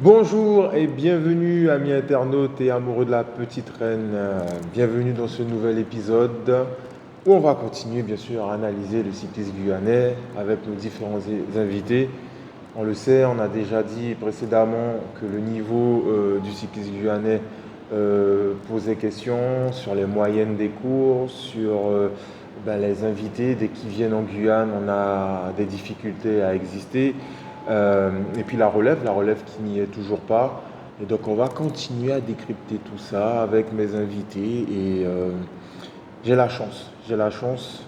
Bonjour et bienvenue amis internautes et amoureux de la petite reine. Bienvenue dans ce nouvel épisode où on va continuer bien sûr à analyser le cyclisme guyanais avec nos différents invités. On le sait, on a déjà dit précédemment que le niveau du cyclisme guyanais posait question sur les moyennes des courses, sur les invités. Dès qu'ils viennent en Guyane, on a des difficultés à exister. Et puis la relève qui n'y est toujours pas. Et donc on va continuer à décrypter tout ça avec mes invités. Et j'ai la chance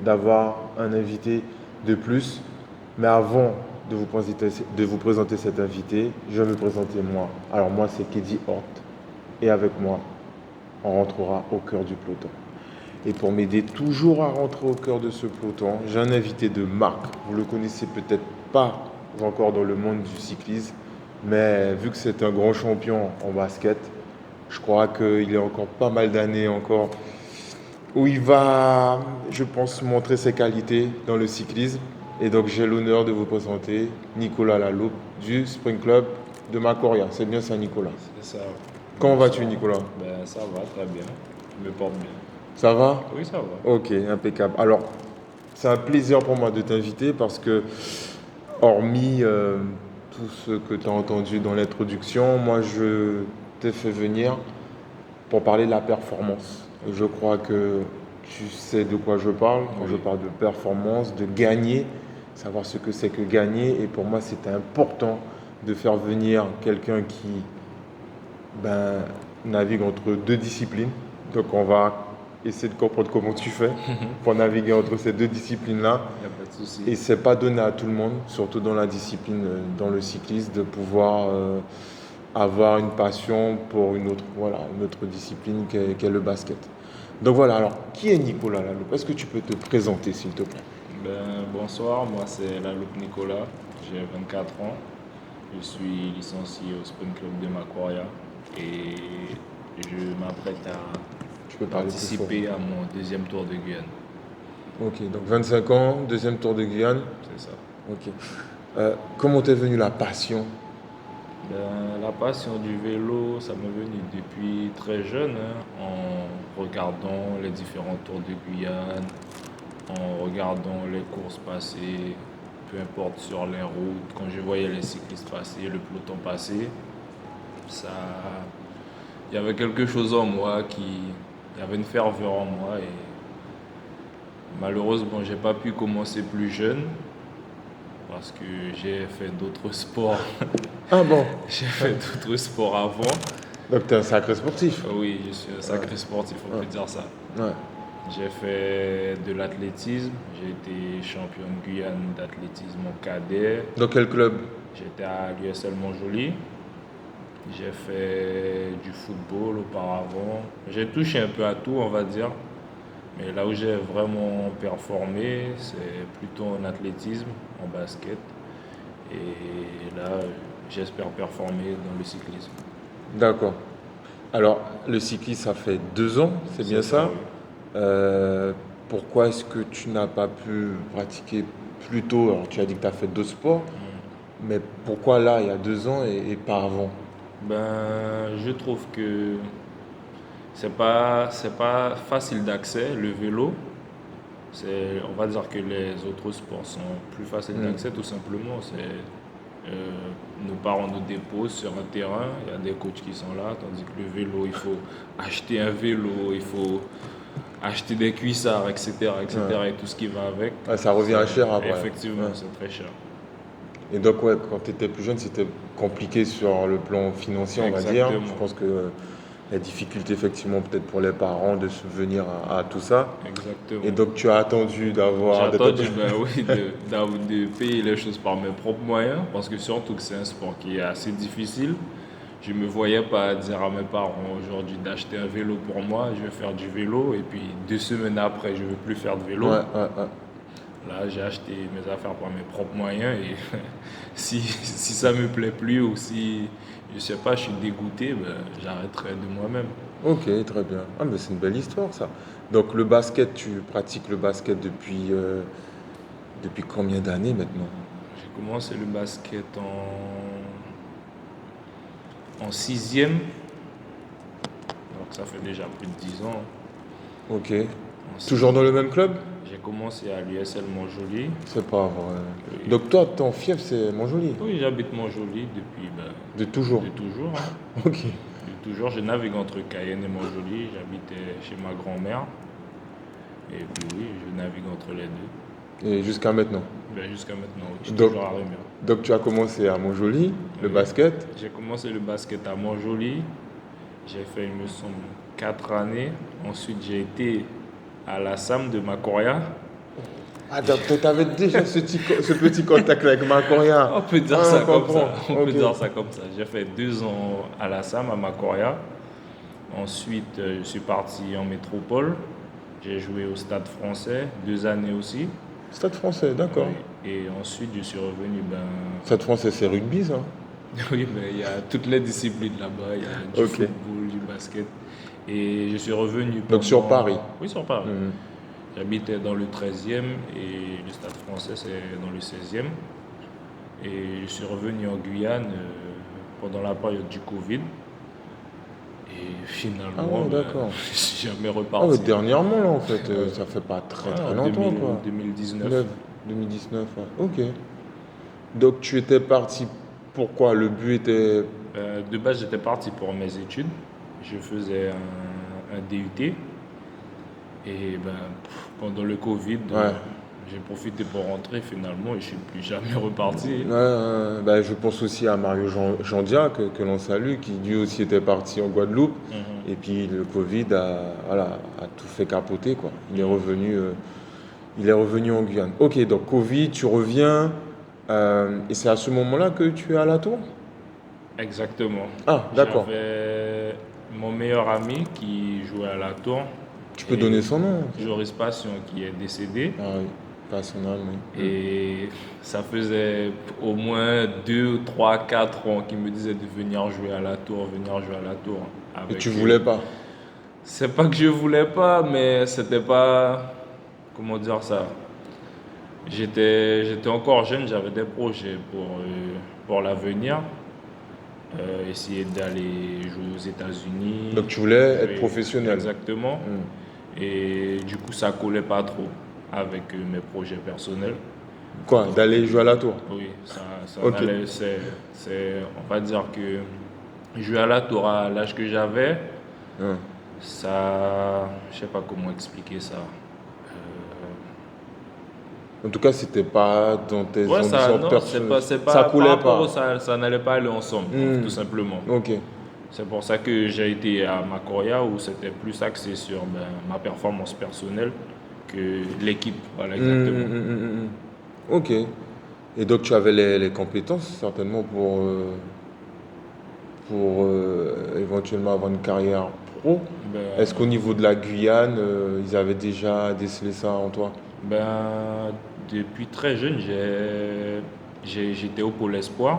d'avoir un invité de plus. Mais avant de vous présenter cet invité, je vais me présenter moi. Alors moi c'est Keddy Hort. Et avec moi, on rentrera au cœur du peloton. Et pour m'aider toujours à rentrer au cœur de ce peloton, j'ai un invité de marque. Vous le connaissez peut-être pas encore dans le monde du cyclisme, mais vu que c'est un grand champion en basket, je crois qu'il y a encore pas mal d'années encore où il va, je pense, montrer ses qualités dans le cyclisme. Et donc j'ai l'honneur de vous présenter Nicolas Laloupe du Sprint Club de Macoria. C'est bien ça, Nicolas? C'est ça. Comment vas-tu, Nicolas? Ça va très bien. Je me porte bien. Ça va? Oui, ça va. Ok, impeccable. Alors, c'est un plaisir pour moi de t'inviter parce que, hormis tout ce que tu as entendu dans l'introduction, moi je t'ai fait venir pour parler de la performance. Et je crois que tu sais de quoi je parle quand je parle de performance, de gagner, savoir ce que c'est que gagner. Et pour moi, c'était important de faire venir quelqu'un qui navigue entre deux disciplines. Donc on va essayer de comprendre comment tu fais pour naviguer entre ces deux disciplines-là. Il n'y a pas de souci. Et c'est pas donné à tout le monde, surtout dans la discipline, dans le cyclisme, de pouvoir avoir une passion pour une autre discipline qu'est le basket. Donc voilà, alors qui est Nicolas Laloupe? Est-ce que tu peux te présenter s'il te plaît? Bonsoir, moi c'est Laloupe Nicolas, j'ai 24 ans. Je suis licencié au Sprint Club de Macoria et je m'apprête à Tu peux parler plus fort. participer à mon deuxième tour de Guyane. Ok, donc 25 ans, deuxième tour de Guyane. C'est ça. Ok. Comment t'es venue la passion? La passion du vélo, ça m'est venu depuis très jeune, hein, en regardant les différents tours de Guyane, en regardant les courses passer, peu importe sur les routes, quand je voyais les cyclistes passer, le peloton passer, ça, il y avait quelque chose en moi il y avait une ferveur en moi et malheureusement, j'ai pas pu commencer plus jeune parce que j'ai fait d'autres sports. Ah bon? J'ai fait d'autres sports avant. Donc t'es un sacré sportif. Oui, je suis un sacré sportif, on peut dire ça. Ouais. J'ai fait de l'athlétisme. J'ai été champion de Guyane d'athlétisme en cadet. Dans quel club? J'étais à l'USL Montjoly. J'ai fait du football auparavant. J'ai touché un peu à tout, on va dire. Mais là où j'ai vraiment performé, c'est plutôt en athlétisme, en basket. Et là, j'espère performer dans le cyclisme. D'accord. Alors, le cyclisme, ça fait 2 ans, c'est bien ça? Oui. Pourquoi est-ce que tu n'as pas pu pratiquer plus tôt? Alors, tu as dit que tu as fait d'autres sports, mais pourquoi là, il y a 2 ans et pas avant? Je trouve que c'est pas facile d'accès, le vélo. On va dire que les autres sports sont plus faciles d'accès, tout simplement. Nos parents nous déposent sur un terrain, il y a des coachs qui sont là, tandis que le vélo, il faut acheter un vélo, il faut acheter des cuissards, etc., etc., et tout ce qui va avec. Ouais, ça revient cher après. Effectivement, Ouais. c'est très cher. Et donc, ouais, quand tu étais plus jeune, c'était compliqué sur le plan financier, on va dire. Exactement. Je pense que la difficulté, effectivement, peut-être pour les parents de subvenir à tout ça. Exactement. Et donc, tu as attendu d'avoir... J'ai attendu de payer les choses par mes propres moyens, parce que surtout que c'est un sport qui est assez difficile. Je ne me voyais pas dire à mes parents aujourd'hui d'acheter un vélo pour moi, je vais faire du vélo, et puis 2 semaines après, je ne veux plus faire de vélo. Ouais. Là, j'ai acheté mes affaires par mes propres moyens, et si ça ne me plaît plus, ou si, je sais pas, je suis dégoûté, j'arrêterai de moi-même. Ok, très bien. Ah, mais c'est une belle histoire, ça. Donc, le basket, tu pratiques le basket depuis combien d'années maintenant? J'ai commencé le basket en en sixième, donc ça fait déjà plus de 10 ans. Ok. En Toujours dans le même club? J'ai commencé à l'USL Montjoly. C'est pas vrai. Oui, Donc toi, ton fief, c'est Montjoly? oui, j'habite Montjoly depuis De toujours? de toujours, hein. Ok. De toujours, je navigue entre Cayenne et Montjoly. J'habitais chez ma grand-mère. Et puis oui, je navigue entre les deux. Et jusqu'à maintenant? Jusqu'à maintenant, oui, je suis Donc, toujours à Rémière. donc tu as commencé à Montjoly, le Oui. basket. J'ai commencé le basket à Montjoly. J'ai fait, il me semble, 4 années. Ensuite, j'ai été à la SAM de Macoria. Ah, donc tu avais déjà ce petit contact avec Macoria. On peut dire Ah, ça on comme comprend. ça. On peut Ok. dire ça comme ça. J'ai fait 2 ans à la SAM, à Macoria. Ensuite, je suis parti en métropole. J'ai joué au Stade Français, 2 années aussi. Stade français, d'accord. Oui. Et ensuite, je suis revenu. Stade français, c'est rugby, ça? Oui, il y a toutes les disciplines là-bas. Il y a du Ok. football, du basket. Et je suis revenu Donc sur Paris? Oui, sur Paris. Mhm. J'habitais dans le 13e et le Stade Français, c'est dans le 16e. Et je suis revenu en Guyane pendant la période du Covid. Et Ah finalement, ouais, d'accord. je suis jamais Ah ouais, reparti. dernièrement, là, en fait, ça fait pas très Ouais, très en longtemps, quoi. 2019. 2019, ouais. Ok. Donc tu étais parti, pourquoi? Le but était... De base, j'étais parti pour mes études. Je faisais un DUT. Et pendant le Covid, Ouais. j'ai profité pour rentrer finalement et je suis plus jamais reparti. Bah, je pense aussi à Mario Jandia, que l'on salue, qui lui aussi était parti en Guadeloupe. Mhm. Et puis le Covid a tout fait capoter, quoi. Il est revenu en Guyane. Ok, donc Covid, tu reviens. Et c'est à ce moment-là que tu es à la tour? Exactement. Ah, d'accord. J'avais mon meilleur ami qui jouait à la tour Tu peux donner et son nom? Joris Passion qui est décédé. Ah oui, pas son âme, oui. Et ça faisait au moins 2, 3, 4 ans qu'il me disait de venir jouer à la tour, venir jouer à la tour. Et tu Avec, voulais pas? c'est pas que je voulais pas, mais c'était pas. Comment dire ça? J'étais encore jeune, j'avais des projets pour l'avenir. Essayer d'aller jouer aux États-Unis. Donc tu voulais être jouer- professionnel? Exactement. Hmm. Et du coup, ça collait pas trop avec mes projets personnels. Quoi? Donc, D'aller jouer à la tour? oui, ça Ok. n'allait. On va dire que jouer à la tour à l'âge que j'avais, Hein. ça, je sais pas comment expliquer ça. En tout cas, c'était pas dans tes Ouais, ambitions non, personnelles. c'est Ça pas, par coulait rapport pas. au ça n'allait pas aller ensemble, Hmm. tout simplement. Ok. C'est pour ça que j'ai été à Macoria où c'était plus axé sur ma performance personnelle que l'équipe. Voilà, exactement. Ok. Et donc tu avais les compétences certainement pour éventuellement avoir une carrière pro. Ben, Est-ce qu'au niveau de la Guyane, ils avaient déjà décelé ça en toi? ben, depuis très jeune, j'étais au Pôle Espoir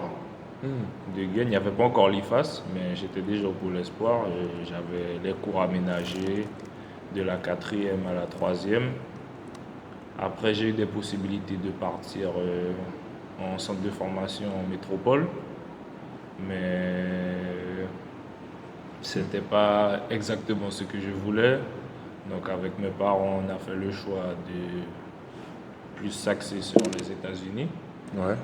Hmm. de Guyane. Il n'y avait pas encore l'IFAS, mais j'étais déjà au Pôle Espoir. J'avais les cours aménagés de la quatrième à la troisième. Après, j'ai eu des possibilités de partir en centre de formation en métropole, mais c'était pas exactement ce que je voulais. Donc, avec mes parents, on a fait le choix de plus s'axer sur les États-Unis. Ouais.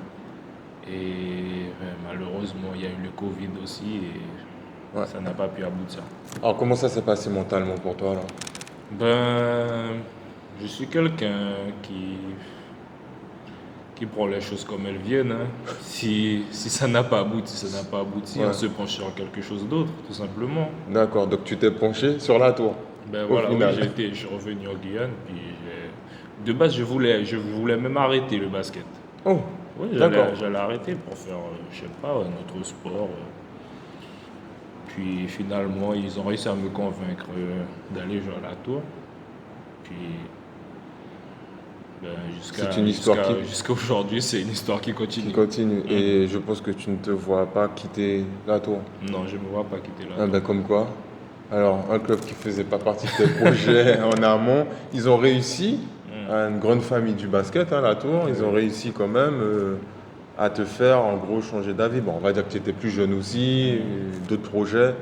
Et malheureusement, il y a eu le Covid aussi et Ouais. ça n'a pas pu aboutir. Alors comment ça s'est passé mentalement pour toi là? Je suis quelqu'un qui prend les choses comme elles viennent, hein. Si ça n'a pas abouti, ça n'a pas abouti. Ouais. On se penche sur quelque chose d'autre, tout simplement. D'accord, donc tu t'es penché sur la tour au Voilà, oui, final. je suis revenu en Guyane. De base, je voulais même arrêter le basket. Oh, Oui, d'accord. j'allais arrêter pour faire, je sais pas, un autre sport. Puis finalement, ils ont réussi à me convaincre d'aller jouer à la tour. Puis C'est une histoire jusqu'à aujourd'hui, c'est une histoire qui qui continue. continue. Et je pense que tu ne te vois pas quitter la tour. Non, je ne me vois pas quitter la Ah tour. ben comme quoi. Alors, un club qui faisait pas partie de tes projets en amont, ils ont réussi, à une grande famille du basket, hein, la Tour, ils ont réussi quand même à te faire en gros changer d'avis? Bon, on va dire que tu étais plus jeune aussi, d'autres projets.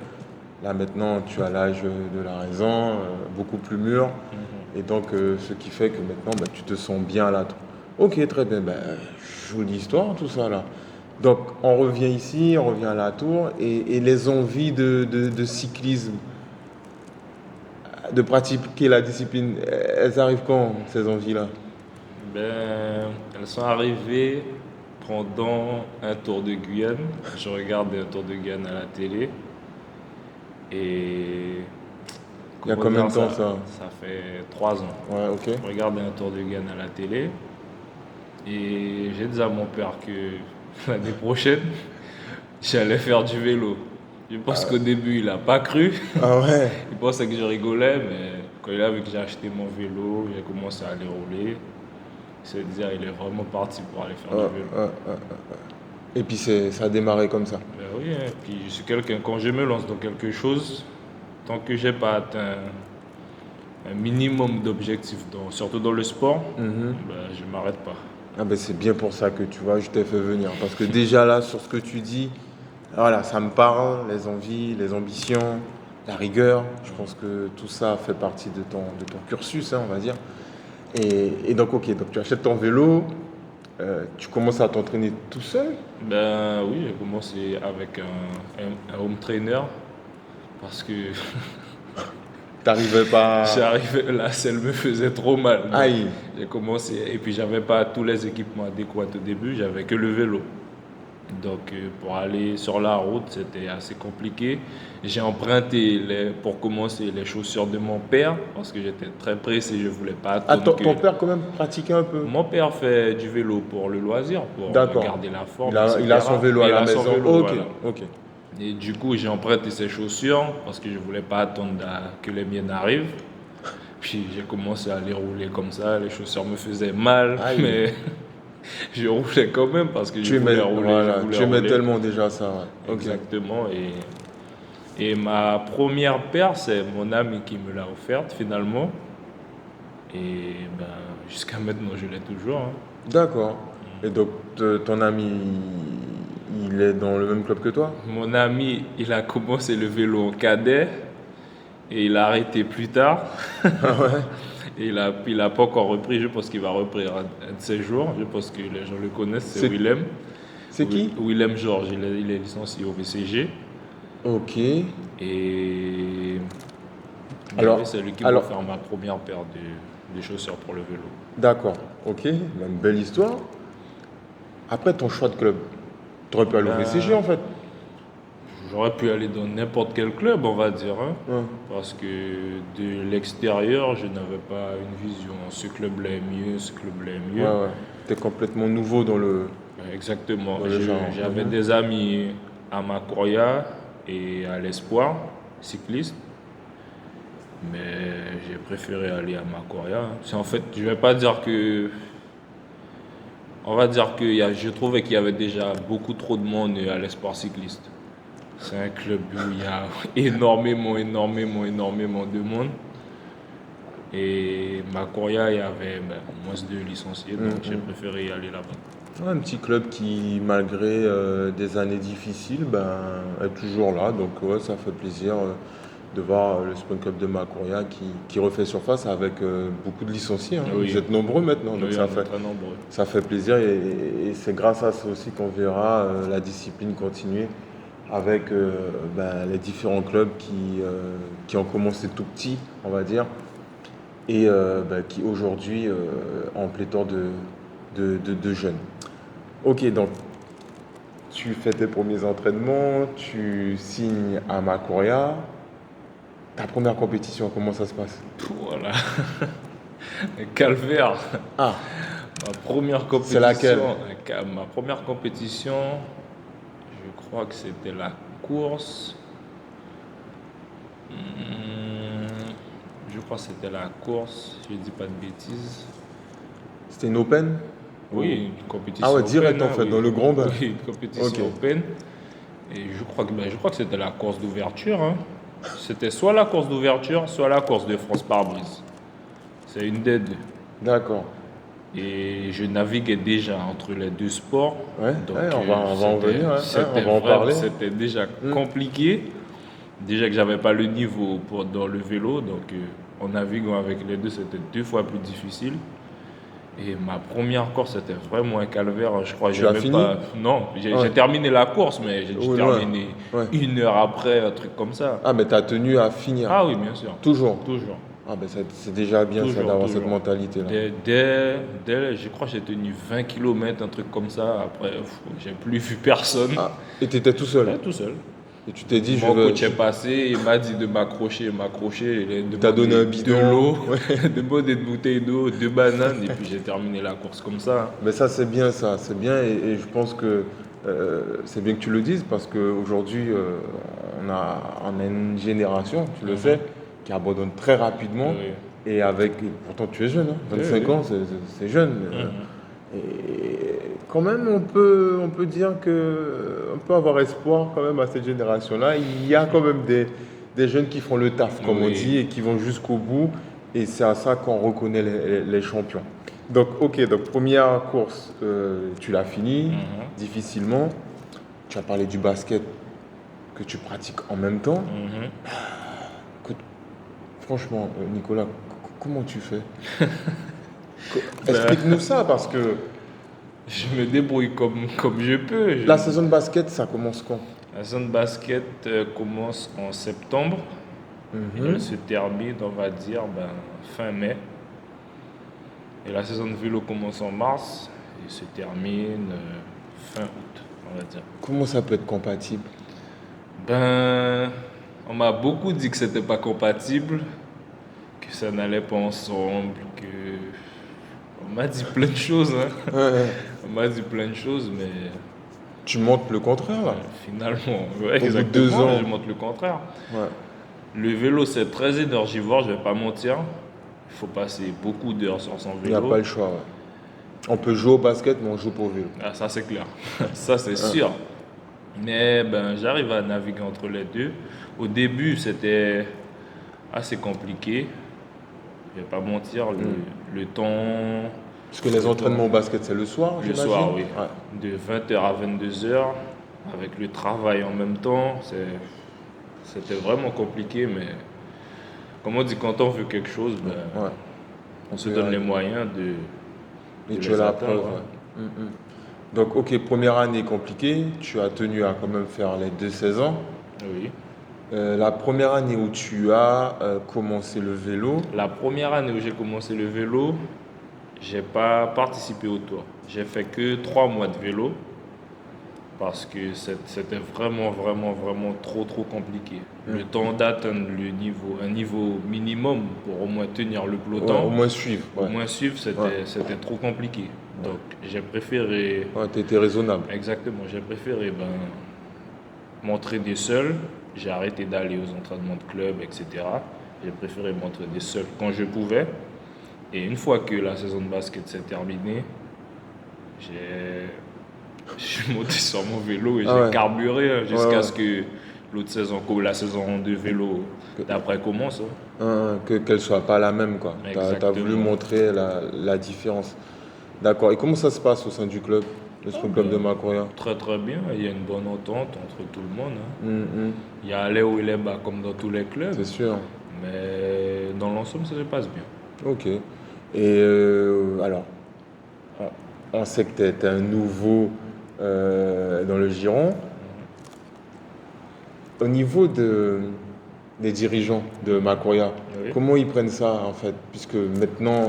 Là maintenant, tu as l'âge de la raison, beaucoup plus mûr. Mhm. Et donc, ce qui fait que maintenant, bah, tu te sens bien là. Ok, très bien. Bah, jolie histoire, tout ça là. Donc, on revient ici, on revient à la tour. Et les envies de cyclisme, de pratiquer la discipline, elles arrivent quand, ces envies-là? Ben, elles sont arrivées pendant un tour de Guyane. Je regardais un tour de Guyane à la télé. Et Il y a comment combien dire de temps ça? ça? Ça fait 3 ans. Ouais, ok. Je regardais un tour de Guyane à la télé. Et j'ai dit à mon père que l'année prochaine, j'allais faire du vélo. Je pense qu'au début, il n'a pas cru. Ah ouais. Il pensait que je rigolais, mais quand il a vu que j'ai acheté mon vélo, j'ai commencé à aller rouler. Il s'est dit, ah, il est vraiment parti pour aller faire Ouais, du vélo. ouais, ouais. Et puis ça a démarré comme ça. Ben oui, hein. Puis je suis quelqu'un, quand je me lance dans quelque chose, tant que j'ai pas atteint un minimum d'objectifs, surtout dans le sport, ben, je m'arrête pas. Ah ben c'est bien pour ça que tu vois, je t'ai fait venir. Parce que déjà là, sur ce que tu dis, voilà, ça me parle, les envies, les ambitions, la rigueur. Je pense que tout ça fait partie de ton cursus, hein, on va dire. Et donc, ok, donc tu achètes ton vélo, tu commences à t'entraîner tout seul. Ben oui, j'ai commencé avec un home trainer parce que T'arrivais pas. j'arrivais, la selle me faisait trop mal. Donc, Aïe. j'ai commencé, et puis j'avais pas tous les équipements adéquats au début, j'avais que le vélo. Donc pour aller sur la route, c'était assez compliqué. J'ai emprunté pour commencer les chaussures de mon père parce que j'étais très pressé, je voulais pas Ah, attendre ton père quand même pratiquait un peu. Mon père fait du vélo pour le loisir, pour D'accord. garder la forme, Il a son etc. vélo à Il la a son maison. vélo, Ok, voilà. ok. Et du coup, j'ai emprunté ses chaussures parce que je voulais pas attendre que les miennes arrivent. Puis j'ai commencé à les rouler comme ça. Les chaussures me faisaient mal, Aïe. mais je roulais quand même parce que je Tu aimais, voulais rouler, je voilà, voulais tu aimais rouler. tellement déjà ça. Ouais. Ok. Exactement. Et ma première paire, c'est mon ami qui me l'a offerte finalement. Et ben, jusqu'à maintenant, je l'ai toujours, hein. D'accord. Et donc, ton ami, il est dans le même club que toi? Mon ami, il a commencé le vélo en cadet et il a arrêté plus tard. Ah ouais? Et il a pas encore repris, je pense qu'il va reprendre un de ces jours. Je pense que les gens le connaissent, c'est C'est Willem. c'est qui? Willem Georges, il est licencié au VCG. Ok. Et Alors, oui, c'est lui qui m'a alors, offert ma première paire de chaussures pour le vélo. d'accord. Ok. Une belle histoire. Après ton choix de club, tu aurais pu aller au VCG en fait. J'aurais pu aller dans n'importe quel club, on va dire, hein, Ouais. parce que de l'extérieur, je n'avais pas une vision. Ce club-là est mieux, ce club-là est Ouais, mieux. ouais. T'es complètement nouveau dans le. Exactement. Dans le genre. J'avais des amis à Macoria et à l'Espoir, cyclistes, mais j'ai préféré aller à Macoria, hein. C'est en fait, je vais pas dire que. On va dire que je trouvais qu'il y avait déjà beaucoup trop de monde à l'Espoir cycliste. C'est un club où il y a énormément de monde. Et Macoria, il y avait moins de licenciés, donc j'ai préféré y aller là-bas. Ouais, un petit club qui, malgré des années difficiles, ben, est toujours là. Donc ouais, ça fait plaisir de voir le Sprint Cup de Macoria qui refait surface avec beaucoup de licenciés, hein. Oui. Vous êtes nombreux maintenant, donc Oui, ça on fait, est très nombreux. ça fait plaisir et c'est grâce à ça aussi qu'on verra la discipline continuer avec ben, les différents clubs qui ont commencé tout petits, on va dire, et ben, qui aujourd'hui ont pléthore de jeunes. Ok, donc tu fais tes premiers entraînements, tu signes à Macoria. Ta première compétition, comment ça se passe? Voilà. Un calvaire. Ah, Ma première compétition. C'est laquelle? Ma première compétition, je crois que c'était la course. Je crois que c'était la course, je dis pas de bêtises. c'était une open? Oui, une compétition. Ah ouais, direct open, en fait, oui. dans le grand bain. Oui, une compétition Ok. open. Et je crois que c'était la course d'ouverture, hein. C'était soit la course d'ouverture, soit la course de France par brise. C'est une des deux. D'accord. Et je naviguais déjà entre les deux sports. Ouais, Donc, ouais, on va en venir, ouais, c'était on va en parler. déjà Hmm. compliqué. Déjà que j'avais pas le niveau dans le vélo. Donc, en naviguant avec les deux, c'était 2 fois plus difficile. Et ma première course, c'était vraiment un calvaire. Je crois que Tu j'ai as même fini? pas. Non, j'ai Ouais. terminé la course, mais j'ai dû Oui, loin. terminer Ouais. 1 heure après, un truc comme ça. Ah, mais tu as tenu à finir. Ah oui, bien sûr. Toujours. Toujours. Ah, ben c'est déjà bien ça Toujours, d'avoir cette toujours. mentalité-là. Je crois que j'ai tenu 20 kilomètres, un truc comme ça. Après, j'ai plus vu personne. Ah, et tu étais tout seul. Ouais, tout seul. Et tu t'es dit, je Mon veux. coach est passé, il m'a dit de m'accrocher, Il t'a donné un de bidon. l'eau, Ouais. demander une bouteille d'eau, 2 bananes, et puis j'ai terminé la course comme ça. Mais ça, c'est bien ça. C'est bien. Et je pense que c'est bien que tu le dises parce qu'aujourd'hui, on a une génération, tu le Mhm. sais, qui abandonne très rapidement. Oui. Et avec. Pourtant, tu es jeune, hein, Oui, 25 oui. ans, c'est jeune. Mhm. Et quand même, on peut dire on peut avoir espoir quand même à cette génération-là. Il y a quand même des jeunes qui font le taf, comme on Oui. dit, et qui vont jusqu'au bout. Et c'est à ça qu'on reconnaît les champions. Donc, ok, donc première course, tu l'as finie Mhm. difficilement. Tu as parlé du basket que tu pratiques en même temps. Mhm. Que- franchement, Nicolas, comment tu fais? Ben, Explique-nous ça parce que je me débrouille comme je peux. la saison de basket, ça commence quand? La saison de basket commence en septembre et elle Mhm. se termine, on va dire, fin mai. Et la saison de vélo commence en mars et se termine fin août, on va dire. Comment ça peut être compatible? Ben, on m'a beaucoup dit que c'était pas compatible, que ça n'allait pas ensemble, que... On m'a dit plein de choses, hein. Ouais. On m'a dit plein de choses, mais Tu montres le contraire là. finalement, ouais, Au bout de 2 ans. je montre le contraire. Ouais. Le vélo, c'est très énergivore, je vais pas mentir. Il faut passer beaucoup d'heures sur son Il n'y a pas vélo. le choix. Ouais. On peut jouer au basket, mais on joue pour vélo. Ah, ça, c'est clair. Ça, c'est Hein. sûr. Mais j'arrive à naviguer entre les deux. Au début, c'était assez compliqué. Je vais pas mentir, le temps, Parce que les le temps, entraînements au basket, c'est le soir, le j'imagine. soir, oui, Ouais. de 20h à 22h, avec le travail en même temps, c'était vraiment compliqué, mais comme on dit, quand on veut quelque chose, Ouais. on se peut y donne les arriver. moyens Et de tu as les la atteindre, preuve. hein. Ouais. Donc, ok, première année compliquée. Tu as tenu à quand même faire les 2 saisons. Oui. La première année où tu as commencé le vélo, La première année où j'ai commencé le vélo, j'ai pas participé au tour. J'ai fait que 3 mois de vélo parce que c'était vraiment, vraiment, vraiment trop, trop compliqué. Le temps d'atteindre un niveau minimum pour au moins tenir le ouais, au peloton, moins suivre. au Ouais. moins suivre, Ouais. c'était trop compliqué. Donc j'ai préféré, Ouais, tu étais raisonnable. exactement, j'ai préféré m'entraîner seul. J'ai arrêté d'aller aux entraînements de club, etc. J'ai préféré m'entraîner seul quand je pouvais. Et une fois que la saison de basket s'est terminée, j'ai je suis monté sur mon vélo et Ah j'ai ouais. carburé, hein, Ouais, jusqu'à ouais. ce que l'autre saison, la saison de vélo d'après commence, hein. Qu'elle soit pas la même, quoi. Tu as voulu Exactement. montrer la différence. D'accord. Et comment ça se passe au sein du club, le Ah Sprint Club de ben, Macquarie? très très bien, il y a une bonne entente entre tout le monde, hein. Hum. Il y a les hauts et les bas comme dans tous les clubs, C'est sûr. mais dans l'ensemble ça se passe bien. Ok. Et alors, on sait que tu es un nouveau dans le giron. Au niveau des dirigeants de Macquarie, Oui, comment ils prennent ça en fait? Puisque maintenant,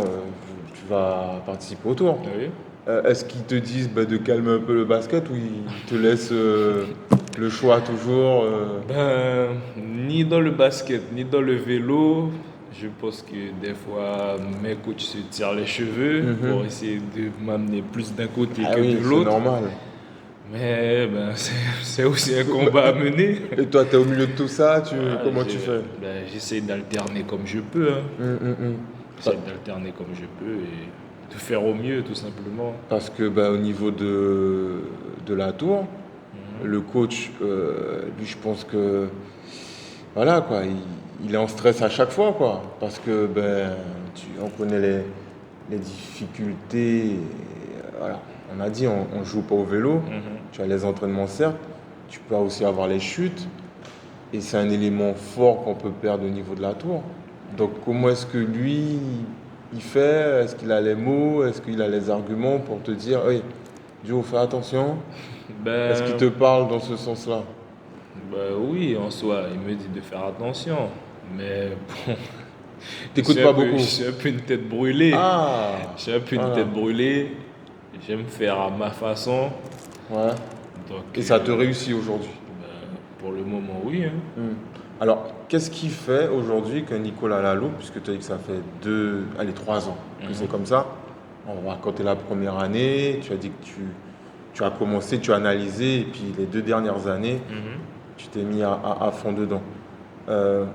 tu vas participer au tour. oui. Est-ce qu'ils te disent de calmer un peu le basket ou ils te laissent le choix toujours Ni dans le basket, ni dans le vélo, je pense que des fois mes coachs se tirent les cheveux pour Mhm. essayer de m'amener plus d'un côté Ah que oui, de c'est l'autre. normal. Mais c'est aussi un combat à mener. Et toi, tu es au milieu de tout ça, Ah, comment tu fais? j'essaie d'alterner comme je peux, hein. Hum. J'essaie d'alterner comme je peux et de faire au mieux, tout simplement. Parce que au niveau de la tour, le coach, lui, je pense que voilà quoi, il est en stress à chaque fois quoi. Parce que on connaît les difficultés. Voilà. On a dit, on ne joue pas au vélo. Mhm. Tu as les entraînements, certes. Tu peux aussi avoir les chutes. Et c'est un élément fort qu'on peut perdre au niveau de la tour. Donc, comment est-ce que lui, il fait? Est-ce qu'il a les mots? Est-ce qu'il a les arguments pour te dire, hey, Joe, fais attention? Est-ce qu'il te Ben, parle dans ce sens-là? ben oui, en soi, il me dit de faire attention. Mais bon, T'écoutes pas je beaucoup? suis un peu une tête brûlée. Ah, Je suis un peu une voilà. tête brûlée. J'aime faire à ma façon. Ouais. Donc, Et ça te réussit aujourd'hui. ben, pour le moment, oui, hein. Hmm. Alors, qu'est-ce qui fait aujourd'hui que Nicolas Lalou, puisque tu as dit que ça fait 3 ans que c'est Mhm. comme ça, on va raconter la première année, tu as dit que tu as commencé, tu as analysé, et puis les 2 dernières années, Mhm. tu t'es mis à fond dedans. Euh,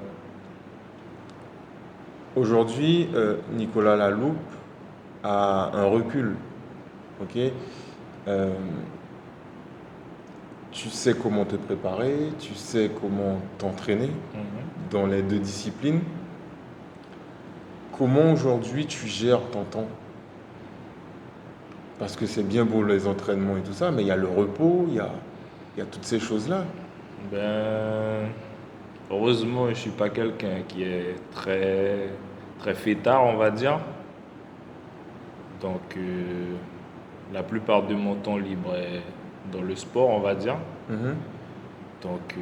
Aujourd'hui, Nicolas Lalou a un recul, ok? Euh, Tu sais comment te préparer, tu sais comment t'entraîner Mhm. dans les 2 disciplines. Comment aujourd'hui tu gères ton temps? Parce que c'est bien beau les entraînements et tout ça, mais il y a le repos, il y a toutes ces choses-là. Ben, heureusement, je suis pas quelqu'un qui est très, très fêtard, on va dire. Donc, la plupart de mon temps libre est dans le sport, on va dire. Mhm. Donc,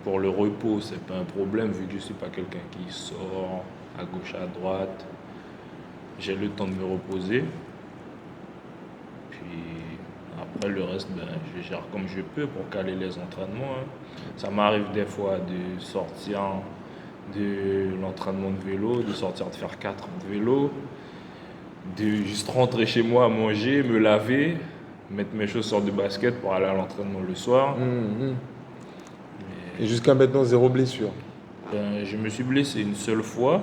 pour le repos, c'est pas un problème vu que je suis pas quelqu'un qui sort à gauche, à droite. J'ai le temps de me reposer. Puis après, le reste, ben, je gère comme je peux pour caler les entraînements, hein. Ça m'arrive des fois de sortir de l'entraînement de vélo, de sortir de faire 4 heures de vélo, de juste rentrer chez moi à manger, me laver, mettre mes chaussures de basket pour aller à l'entraînement le soir. Mhm. Et Mais jusqu'à maintenant, zéro blessure. ben, je me suis blessé une seule fois.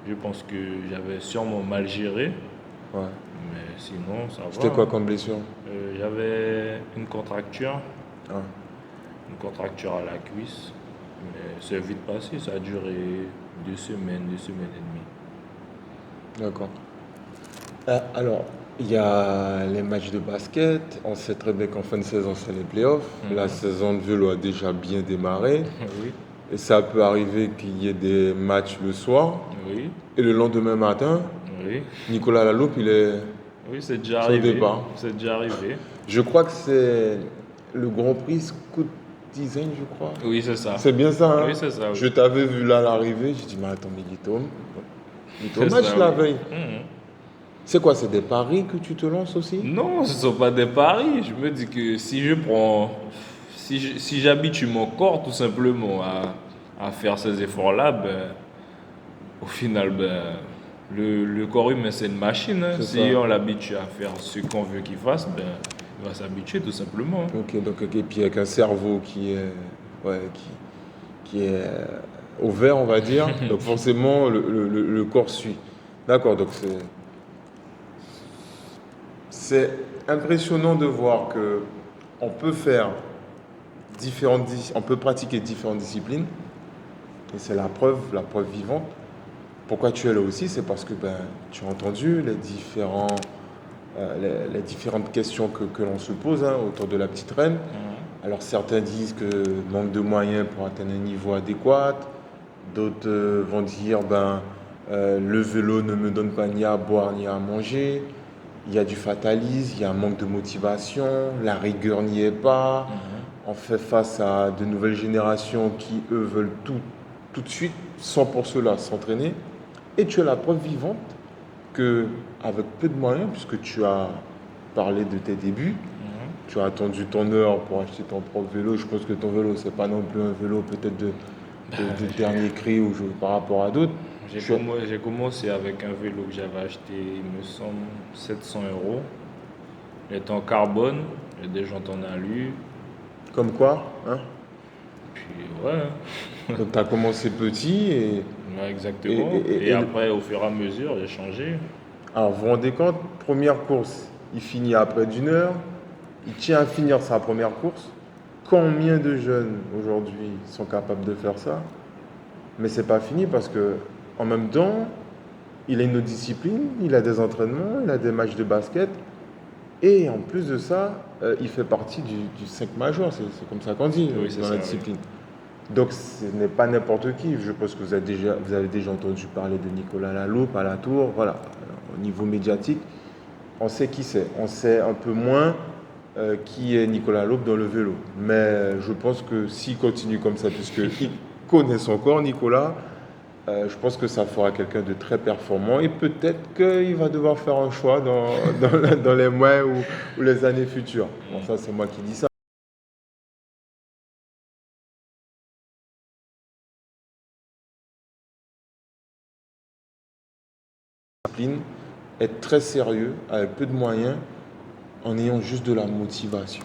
Je pense que j'avais sûrement mal géré, Ouais. mais sinon ça va, C'était quoi hein. comme blessure? J'avais Ah. une contracture à la cuisse, mais c'est vite passé, ça a duré 2 semaines et demie. D'accord. Alors, il y a les matchs de basket. On sait très bien qu'en fin de saison, c'est les playoffs. La Mhm. saison de vélo a déjà bien démarré. Oui, Et ça peut arriver qu'il y ait des matchs le soir. oui, Et le lendemain matin, oui, Nicolas Laloupe, il est oui, c'est déjà sur le arrivé, départ. c'est déjà arrivé. Je crois que c'est le Grand Prix Scout Design, je crois. Oui, c'est ça. C'est bien ça, hein? Oui, c'est ça, oui. Je t'avais vu là à l'arrivée. J'ai dit, mais attends, mais il était au C'est match ça, la oui. veille. Mhm. C'est quoi, c'est des paris que tu te lances aussi? Non, ce ne sont pas des paris. Je me dis que si j'habitue mon corps tout simplement à faire ces efforts-là, ben, au final, ben, le corps humain, c'est une machine, hein. C'est Si ça. on l'habitue à faire ce qu'on veut qu'il fasse, ben, il va s'habituer tout simplement, hein. Ok, donc, et puis avec un cerveau ouais, qui est au vert, on va dire. Donc forcément, le corps suit. D'accord, donc c'est impressionnant de voir que on peut faire on peut pratiquer différentes disciplines. Et c'est la preuve vivante. Pourquoi tu es là aussi? C'est parce que ben, tu as entendu les différentes questions que l'on se pose, hein, autour de la petite reine. Mhm. Alors certains disent que manque de moyens pour atteindre un niveau adéquat, d'autres vont dire ben le vélo ne me donne pas ni à boire ni à manger, il y a du fatalisme, il y a un manque de motivation, la rigueur n'y est pas, Mhm. on fait face à de nouvelles générations qui eux veulent tout de suite, sans pour cela s'entraîner. Et tu es la preuve vivante que avec peu de moyens, puisque tu as parlé de tes débuts, Mhm. tu as attendu ton heure pour acheter ton propre vélo. Je pense que ton vélo, c'est pas non plus un vélo peut-être de dernier cri ou par rapport à d'autres. Tu as- J'ai commencé avec un vélo que j'avais acheté, il me semble, 700 euros. Il était en carbone, il y a des jantes en alu. Comme quoi, hein? Puis ouais, Donc tu as commencé petit ouais, et, et, exactement. et- Et et- après, au fur et à mesure, j'ai changé. alors vous vous rendez compte, première course, il finit après d'une heure, il tient à finir sa première course. Combien de jeunes aujourd'hui sont capables de faire ça? Mais c'est pas fini parce que en même temps, il a une autre discipline, il a des entraînements, il a des matchs de basket. Et en plus de ça, il fait partie du 5 majeur, c'est comme ça qu'on dit Oui, c'est dans ça, la oui. discipline. Donc ce n'est pas n'importe qui. Je pense que vous avez déjà entendu parler de Nicolas Laloupe à la Tour. Voilà. Alors, au niveau médiatique, on sait qui c'est. On sait un peu moins qui est Nicolas Laloupe dans le vélo. Mais je pense que s'il continue comme ça, puisqu'il connaît son corps, Nicolas, je pense que ça fera quelqu'un de très performant et peut-être qu'il va devoir faire un choix dans les mois ou les années futures. Bon, ça, c'est moi qui dis ça. Discipline, être très sérieux, avec peu de moyens, en ayant juste de la motivation.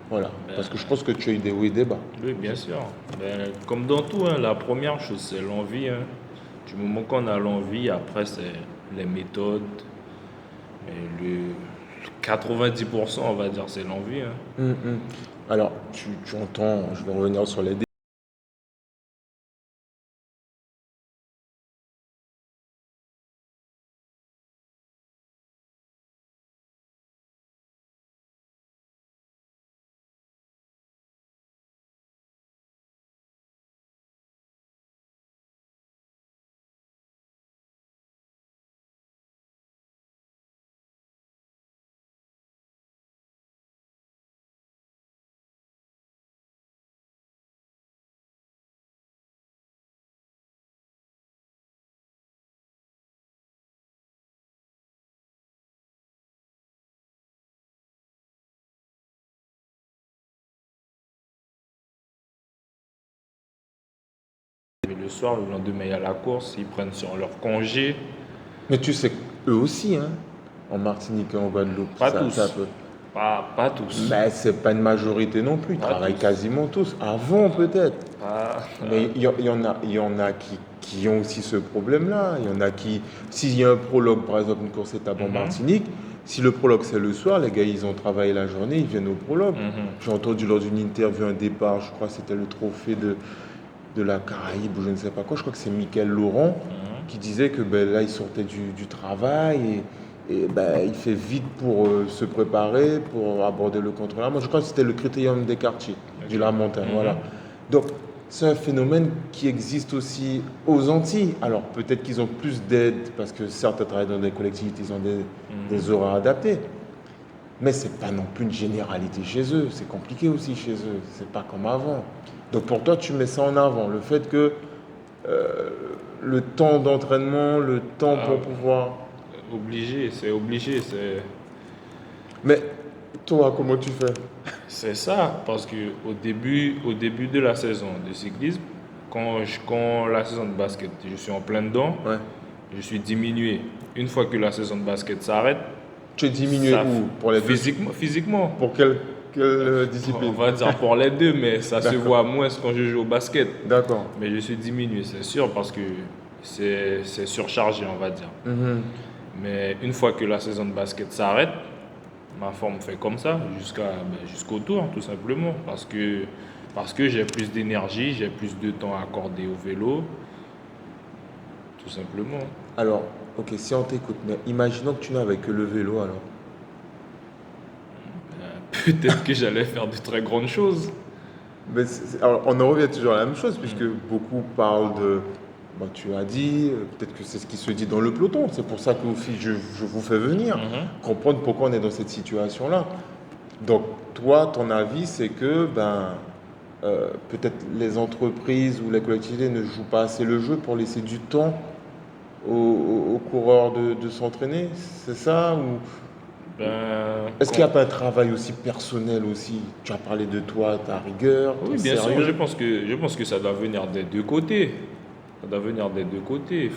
Voilà. Parce que je pense que tu as eu des hauts et des bas. Oui, bien sûr. Ben, comme dans tout, hein, la première chose, c'est l'envie, hein. Du moment qu'on a l'envie, après, c'est les méthodes. Et le 90%, on va dire, c'est l'envie, hein. Alors, tu entends, je vais revenir sur les Mais le soir, le lendemain, il y a la course, ils prennent sur leur congé. Mais tu sais, eux aussi, hein, en Martinique et en Guadeloupe, Pas ça tous. peut. Pas tous. Mais c'est pas une majorité non plus. Ils Pas travaillent tous. quasiment tous. Avant, peut-être. Pas. Mais il y en a qui ont aussi ce problème-là. Il y en a qui, s'il y a un prologue, par exemple, une course étape en Mhm, Martinique, si le prologue c'est le soir, les gars, ils ont travaillé la journée, ils viennent au prologue. mhm, J'ai entendu lors d'une interview un départ, je crois que c'était le trophée de la Caraïbe ou je ne sais pas quoi, je crois que c'est Mickaël Laurent mhm. qui disait que ben, là, il sortait du travail et ben, il fait vite pour se préparer, pour aborder le contre-la. Moi, je crois que c'était le critérium des quartiers, du Ok. La Montagne, voilà. Mhm, Donc, c'est un phénomène qui existe aussi aux Antilles. Alors, peut-être qu'ils ont plus d'aide, parce que certes, ils travaillent dans des collectivités, ils ont des mhm. horaires adaptés. Mais c'est pas non plus une généralité chez eux. C'est compliqué aussi chez eux. C'est pas comme avant. Donc pour toi, tu mets ça en avant. Le fait que euh, le temps d'entraînement, le temps Ah, pour pouvoir. obligé, c'est obligé, Mais toi, comment tu fais? c'est ça. Parce que au début de la saison de cyclisme, quand la saison de basket, je suis en plein dedans, Ouais. je suis diminué. Une fois que la saison de basket s'arrête, Tu es diminué ça, où? Pour les deux? physiquement, Pour quelle on discipline? va dire pour les deux, mais ça se D'accord. voit moins quand je joue au basket. D'accord. Mais je suis diminué, c'est sûr, parce que c'est surchargé, on va dire. Mhm. Mais une fois que la saison de basket s'arrête, ma forme fait comme ça jusqu'au tour, tout simplement. Parce que j'ai plus d'énergie, j'ai plus de temps à accorder au vélo, tout simplement. Alors, ok, si on t'écoute, mais imaginons que tu n'avais que le vélo alors. Peut-être que j'allais faire de très grandes choses. Mais alors, on en revient toujours à la même chose, puisque beaucoup parlent de. Bon, tu as dit, peut-être que c'est ce qui se dit dans le peloton. C'est pour ça que aussi je vous fais venir, Mhm. comprendre pourquoi on est dans cette situation-là. Donc, toi, ton avis, c'est que peut-être les entreprises ou les collectivités ne jouent pas assez le jeu pour laisser du temps aux coureurs de s'entraîner. C'est ça ou est-ce qu'il n'y a pas un travail aussi personnel aussi? Tu as parlé de toi, ta rigueur, ton Oui, bien sûr, sérieux. je pense que ça doit venir des deux côtés. Ça doit venir des deux côtés.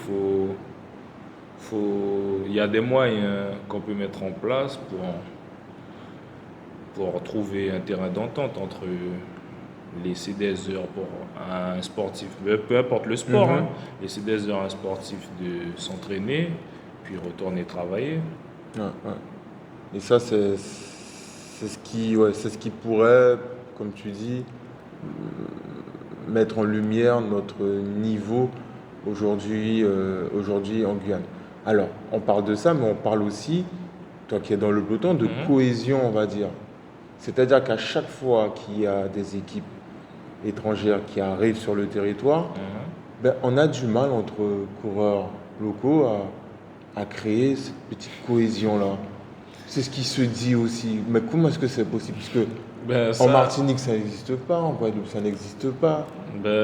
Il y a des moyens qu'on peut mettre en place pour trouver un terrain d'entente entre laisser des heures pour un sportif, peu importe le sport, hein, Mhm. laisser des heures à un sportif de s'entraîner, puis retourner travailler. Ouais, ouais. Et ça, ouais, c'est ce qui pourrait, comme tu dis, mettre en lumière notre niveau aujourd'hui en Guyane. Alors, on parle de ça, mais on parle aussi, toi qui es dans le peloton, de Mhm. cohésion, on va dire. C'est-à-dire qu'à chaque fois qu'il y a des équipes étrangères qui arrivent sur le territoire, Mhm. ben, on a du mal entre coureurs locaux à créer cette petite cohésion-là. C'est ce qui se dit aussi. Mais comment est-ce que c'est possible? Parce que Ben en ça, Martinique, ça n'existe pas, en Guadeloupe, ça n'existe pas.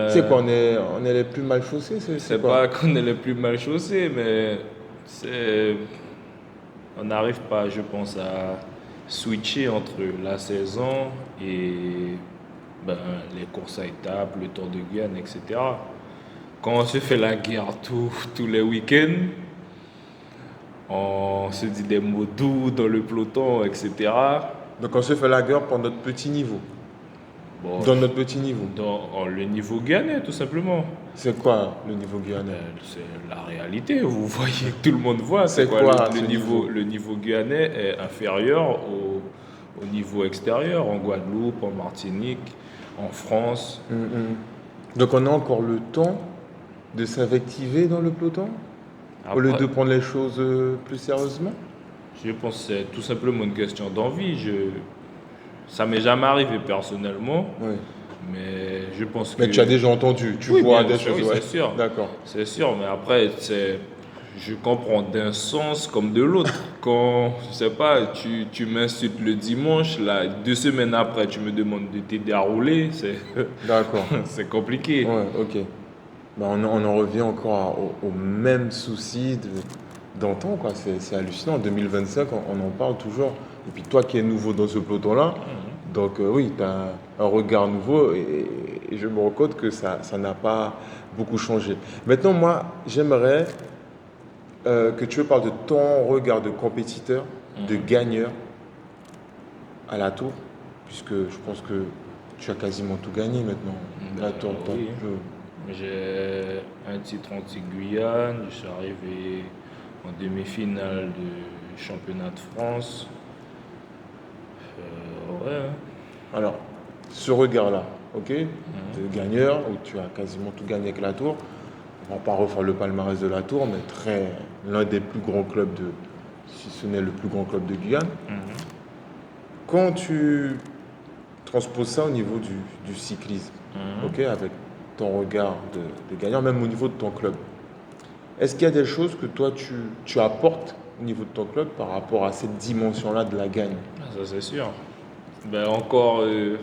C'est quoi, ben, on est les plus mal chaussés, c'est c'est quoi? pas qu'on est les plus mal chaussés, mais c'est, on n'arrive pas, je pense, à switcher entre la saison et ben, les courses à étapes, le Tour de Guyane, etc. Quand on se fait la guerre tous les week-ends, on se dit des mots doux dans le peloton, etc. Donc on se fait la guerre pour notre petit niveau. Bon, Dans notre petit niveau. dans le niveau guyanais, tout simplement. C'est quoi le niveau guyanais? C'est la réalité, vous voyez, tout le monde voit, c'est C'est quoi quoi ce niveau? le niveau guyanais est inférieur au niveau extérieur, en Guadeloupe, en Martinique, en France. Donc on a encore le temps de s'invectiver dans le peloton au lieu de Après, prendre les choses plus sérieusement? je pense que c'est tout simplement une question d'envie. Ça m'est jamais arrivé personnellement, Oui. mais je pense que... Mais tu as déjà entendu, tu Oui, vois bien des sûr, choses, oui, ouais. c'est sûr. D'accord. C'est sûr, mais après, je comprends d'un sens comme de l'autre. Quand, je sais pas, tu m'insultes le dimanche, là, 2 semaines après, tu me demandes de t'aider à rouler, D'accord. c'est compliqué. Ouais, ok. Ben, on en revient encore au même souci d'antan, quoi. C'est hallucinant. En 2025, on en parle toujours. Et puis toi qui es nouveau dans ce peloton-là, donc oui, tu as un regard nouveau et je me rends compte que ça n'a pas beaucoup changé. Maintenant, moi, j'aimerais que tu me parles de ton regard de compétiteur, de Mhm. gagneur à la tour, puisque je pense que tu as quasiment tout gagné maintenant. La Ben, tour, oui, j'ai un titre anti-Guyane, je suis arrivé en demi-finale du championnat de France. Ouais, hein. Alors, ce regard-là, ok, Mhm. de gagneur, où tu as quasiment tout gagné avec la Tour, on va pas refaire le palmarès de la Tour, mais l'un des plus grands clubs si ce n'est le plus grand club de Guyane. Mhm. Quand tu transposes ça au niveau du cyclisme, Mhm. ok, avec ton regard de gagnant, même au niveau de ton club, est-ce qu'il y a des choses que toi tu apportes au niveau de ton club par rapport à cette dimension-là de la gagne? Ah, ça c'est sûr. Ben encore le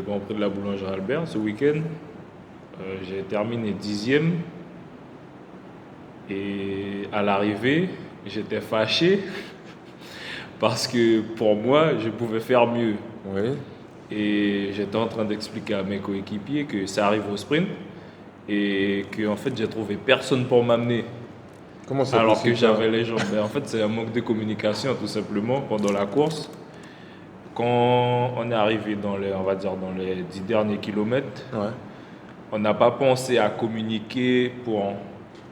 Grand Prix de la Boulangerie Albert ce week-end. J'ai terminé 10e et à l'arrivée, j'étais fâché parce que pour moi, je pouvais faire mieux. Oui. Et j'étais en train d'expliquer à mes coéquipiers que ça arrive au sprint et que en fait, j'ai trouvé personne pour m'amener Comment c'est alors que possible ça? j'avais les jambes. Ben, en fait, c'est un manque de communication tout simplement pendant la course. Quand on est arrivé on va dire dans les 10 derniers kilomètres, Ouais. on n'a pas pensé à communiquer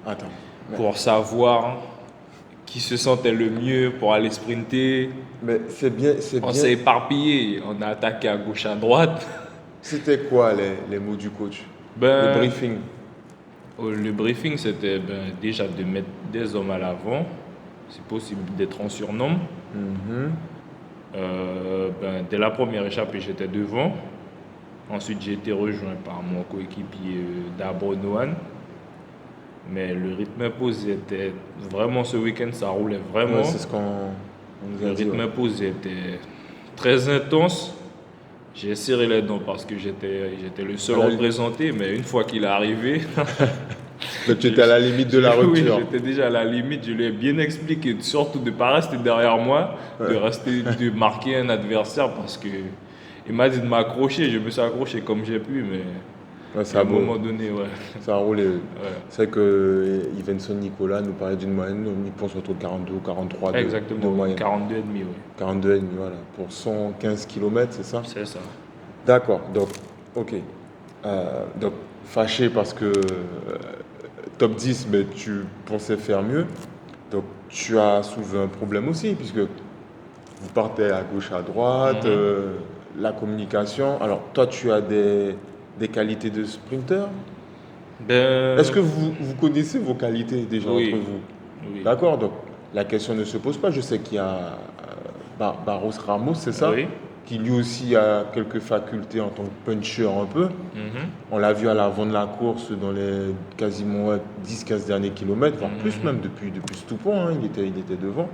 Attends. Mais, pour savoir qui se sentait le mieux pour aller sprinter. mais c'est On bien. s'est éparpillé, on a attaqué à gauche, à droite. C'était quoi les mots du coach? Le Ben, briefing. le briefing, c'était déjà de mettre des hommes à l'avant, si possible d'être en surnombre. Mhm. Dès la première échappée, j'étais devant. Ensuite, j'ai été rejoint par mon coéquipier Dabro Noan. Mais le rythme imposé était vraiment ce week-end, ça roulait Ouais, vraiment. c'est ce qu'on nous Le a dit. rythme Ouais. imposé était très intense. J'ai serré les dents parce que j'étais le seul À la- représenté, mais une fois qu'il est arrivé, Donc tu étais à la limite de la oui, rupture. j'étais déjà à la limite. Je lui ai bien expliqué, surtout de ne pas rester derrière moi, Ouais. de marquer un adversaire parce que il m'a dit de m'accrocher. Je me suis accroché comme j'ai pu, mais Ouais, à un moment donné, ouais. ça a roulé. Ouais. C'est vrai que Ivenson Nicolas nous parlait d'une moyenne, il pense entre 42 ou 43 de Exactement, moyenne. 42,5, oui. 42 et demi, voilà. Pour 115 km, c'est ça? C'est ça. D'accord, donc, ok. Donc, fâché parce que top 10, mais tu pensais faire mieux. Donc, tu as soulevé un problème aussi, puisque vous partez à gauche, à droite, Mhm. la communication. Alors, toi, tu as des qualités de sprinter, Est-ce Ben, que vous connaissez vos qualités déjà entre oui, vous? oui, D'accord, donc la question ne se pose pas. Je sais qu'il y a Barros Ramos, c'est ça? oui. Qui lui aussi a quelques facultés en tant que puncher un peu. Mhm, On l'a vu à l'avant de la course dans les quasiment 10-15 derniers kilomètres, voire plus mhm. même depuis Stoupon, hein, il était devant.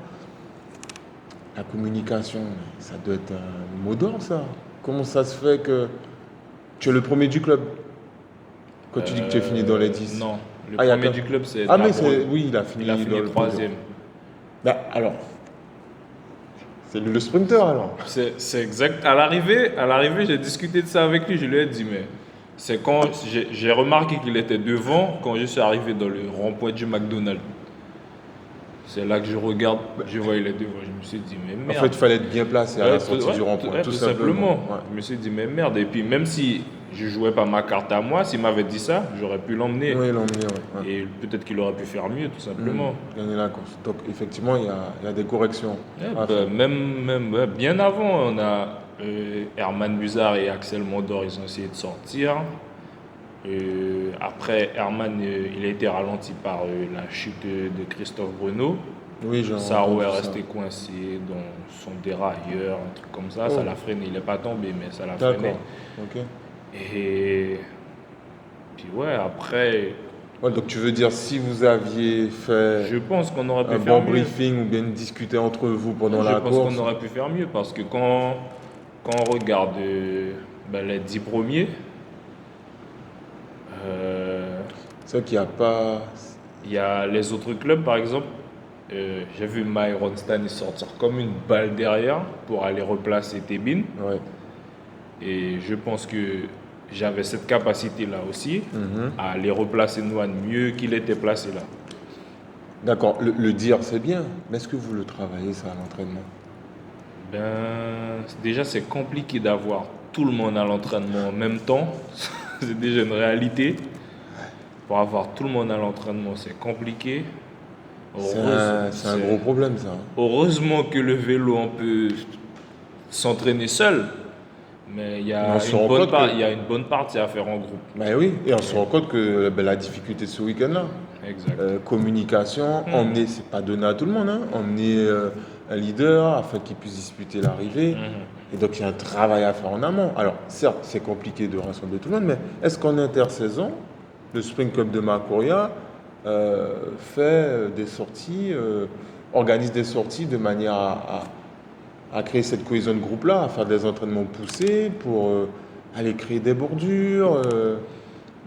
La communication, ça doit être un mot d'ordre, ça. Comment ça se fait que tu es le premier du club quand tu dis que tu es fini dans les 10? Non, le Ah, il y a premier quand du club, c'est Ah, mais c'est... Dabrowski. Oui, il a Il a fini dans fini le podium. troisième. Bah, alors, c'est le sprinter alors. C'est exact. À l'arrivée, j'ai discuté de ça avec lui. Je lui ai dit, mais c'est quand j'ai remarqué qu'il était devant quand je suis arrivé dans le rond-point du McDonald's. C'est là que je regarde, je vois il est devant. Je me suis dit, mais En fait, merde. il fallait être bien placé à Ouais, la sortie du rond-point, ouais, tout tout simplement. simplement. Ouais. Je me suis dit, mais merde. Et puis, même si je jouais pas ma carte à moi, s'il m'avait dit ça, j'aurais pu l'emmener. Oui, l'emmener, ouais. Et peut-être qu'il aurait pu faire mieux, tout simplement. Gagner la course. Donc, effectivement, il y a des corrections Ouais, à bah, faire. même ouais, bien avant, on a Herman Buzard et Axel Mondor, ils ont essayé de sortir. Après, Herman, il a été ralenti par la chute de Christophe Bruno. Oui, j'ai Saro entendu est ça. resté coincé dans son dérailleur, un truc comme ça. Ça Oh, l'a freiné. Il n'est pas tombé, mais ça l'a freiné. d'accord. Ok. Et puis ouais, après, Ouais, donc, tu veux dire, si vous aviez fait je pense qu'on aurait pu un faire bon mieux. briefing ou bien discuté entre vous Ouais, pendant je la pense qu'on course, aurait pu faire mieux parce que quand on regarde ben, les 10 premiers, euh, c'est vrai qu'il n'y a pas. il y a les autres clubs par exemple. J'ai vu Myron Stanley sortir comme une balle derrière pour aller replacer Tebin. Ouais. Et je pense que j'avais cette capacité-là aussi Mhm. à aller replacer Nouane mieux qu'il était placé là. D'accord, le dire, c'est bien. Mais est-ce que vous le travaillez, ça, à l'entraînement? Ben, déjà, c'est compliqué d'avoir tout le monde à l'entraînement en même temps. C'est déjà une réalité. Pour avoir tout le monde à l'entraînement, c'est compliqué. C'est un gros problème, ça, hein. Heureusement que le vélo, on peut s'entraîner seul. Mais il y Mais on a se une rend bonne compte que. il y a une bonne partie à faire en groupe. Ben oui, et on se rend compte que ben, la difficulté de ce week-end-là, Exact. communication, emmener, c'est pas donné à tout le monde, hein, emmener un leader afin qu'il puisse disputer l'arrivée. Et donc il y a un travail à faire en amont. Alors certes, c'est compliqué de rassembler tout le monde, mais est-ce qu'en intersaison, le Spring Club de Macoria fait des sorties, organise des sorties de manière à créer cette cohésion de groupe-là, à faire des entraînements poussés pour aller créer des bordures,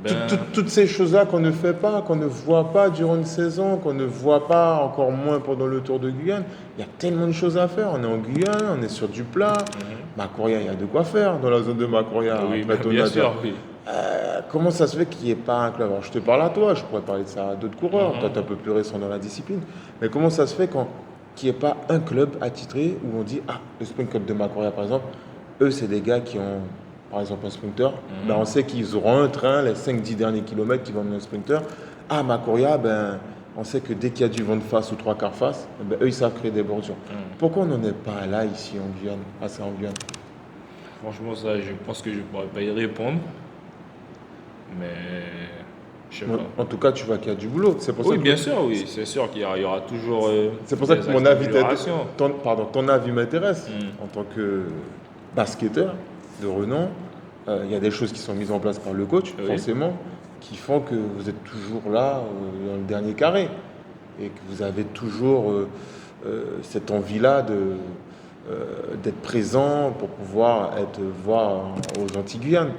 Ben, toutes ces choses-là qu'on ne fait pas, qu'on ne voit pas durant une saison, qu'on ne voit pas encore moins pendant le Tour de Guyane. Il y a tellement de choses à faire. On est en Guyane, on est sur du plat. Macoria, il y a de quoi faire dans la zone de Macoria, oui, après ben, ton bien nature. sûr, oui. Comment ça se fait qu'il n'y ait pas un club? Alors, je te parle à toi, je pourrais parler de ça à d'autres coureurs, toi tu es un peu plus récent dans la discipline, mais comment ça se fait qu'il n'y ait pas un club attitré où on dit, ah, le Sprint Club de Macoria par exemple, eux c'est des gars qui ont, par exemple un sprinter, ben, on sait qu'ils auront un train les 5-10 derniers kilomètres qui vont emmener un sprinter. Ah, Macoria, ben, on sait que dès qu'il y a du vent de face ou trois quarts face, ben, eux ils savent créer des bordures. Pourquoi on n'en est pas là ici en Guyane, à ça en Guyane? Franchement, ça, je pense que je ne pourrais pas y répondre. Mais je sais pas. En tout cas, tu vois qu'il y a du boulot. C'est pour ça Oui, que bien sûr, oui. C'est sûr qu'il y aura toujours C'est pour ça des que axes mon avis, d'amélioration. ton avis m'intéresse. En tant que basketteur de renom, il y a des choses qui sont mises en place par le coach, Oui. forcément, qui font que vous êtes toujours là, dans le dernier carré. Et que vous avez toujours cette envie-là d'être présent pour pouvoir être voir aux Antilles-Guyane.